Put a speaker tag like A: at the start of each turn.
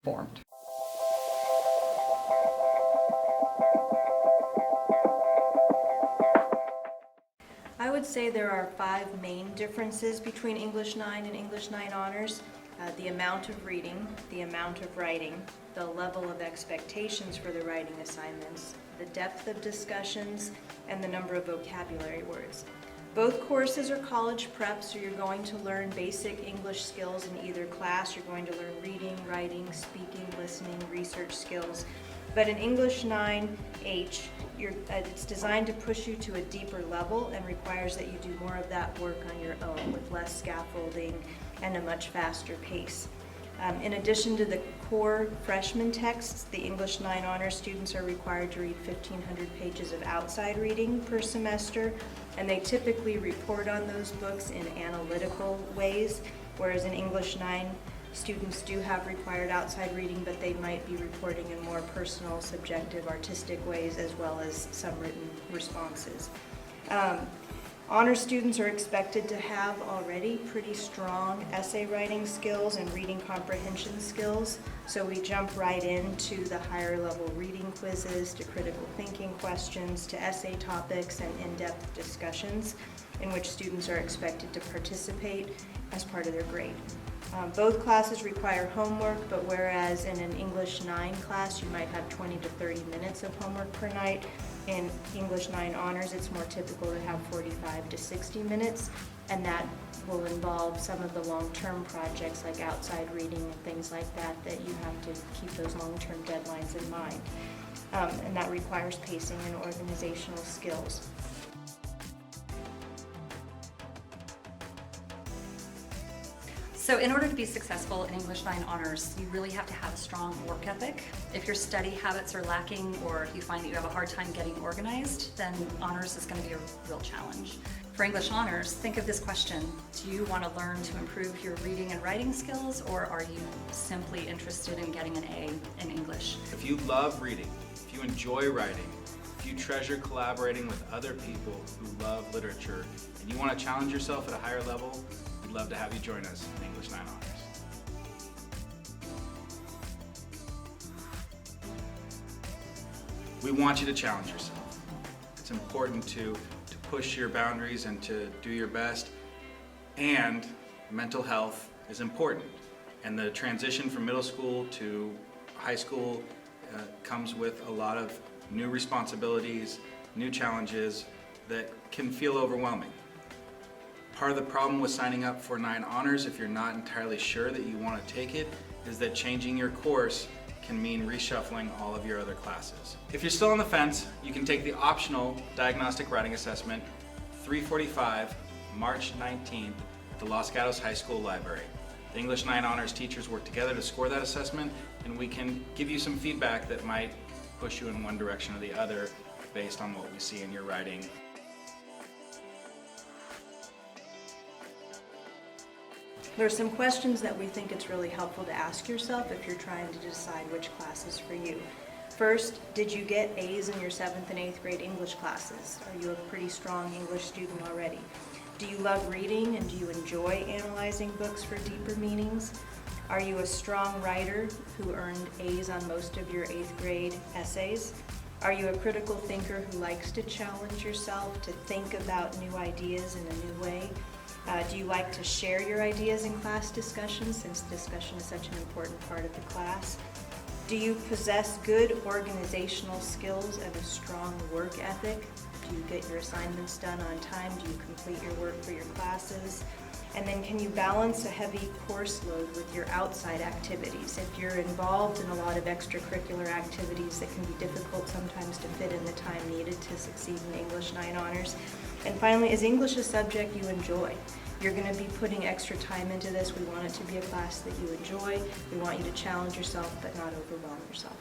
A: formed.
B: I would say there are 5 main differences between English 9 and English 9 Honors. The amount of reading, the amount of writing, the level of expectations for the writing assignments, the depth of discussions, and the number of vocabulary words. Both courses are college prep, so you're going to learn basic English skills in either class. You're going to learn reading, writing, speaking, listening, research skills. But in English 9H, it's designed to push you to a deeper level and requires that you do more of that work on your own with less scaffolding and a much faster pace. In addition to the core freshman texts, the English 9 Honors students are required to read 1,500 pages of outside reading per semester, and they typically report on those books in analytical ways, whereas in English 9, students do have required outside reading, but they might be reporting in more personal, subjective, artistic ways, as well as some written responses. Honor students are expected to have already pretty strong essay writing skills and reading comprehension skills, so we jump right into the higher level reading quizzes, to critical thinking questions, to essay topics and in-depth discussions in which students are expected to participate as part of their grade. Both classes require homework, but whereas in an English 9 class you might have 20 to 30 minutes of homework per night, in English 9 Honors it's more typical to have 45 to 60 minutes, and that will involve some of the long-term projects like outside reading and things like that you have to keep those long-term deadlines in mind. And that requires pacing and organizational skills.
C: So in order to be successful in English 9 Honors, you really have to have a strong work ethic. If your study habits are lacking or you find that you have a hard time getting organized, then Honors is going to be a real challenge. For English Honors, think of this question: do you want to learn to improve your reading and writing skills, or are you simply interested in getting an A in English?
D: If you love reading, if you enjoy writing, if you treasure collaborating with other people who love literature, and you want to challenge yourself at a higher level, we'd love to have you join us in English 9 Honors. We want you to challenge yourself. It's important to push your boundaries and to do your best, and mental health is important. And the transition from middle school to high school comes with a lot of new responsibilities, new challenges that can feel overwhelming. Part of the problem with signing up for 9 Honors, if you're not entirely sure that you want to take it, is that changing your course can mean reshuffling all of your other classes. If you're still on the fence, you can take the optional diagnostic writing assessment, 3:45, March 19th, at the Los Gatos High School Library. The English 9 Honors teachers work together to score that assessment, and we can give you some feedback that might push you in one direction or the other based on what we see in your writing.
B: There are some questions that we think it's really helpful to ask yourself if you're trying to decide which class is for you. First, did you get A's in your 7th and 8th grade English classes? Are you a pretty strong English student already? Do you love reading, and do you enjoy analyzing books for deeper meanings? Are you a strong writer who earned A's on most of your 8th grade essays? Are you a critical thinker who likes to challenge yourself to think about new ideas in a new way? Do you like to share your ideas in class discussions, since discussion is such an important part of the class? Do you possess good organizational skills and a strong work ethic? Do you get your assignments done on time? Do you complete your work for your classes? And then can you balance a heavy course load with your outside activities? If you're involved in a lot of extracurricular activities that can be difficult sometimes to fit in the time needed to succeed in English 9 Honors. And finally, is English a subject you enjoy? You're going to be putting extra time into this. We want it to be a class that you enjoy. We want you to challenge yourself but not overwhelm yourself.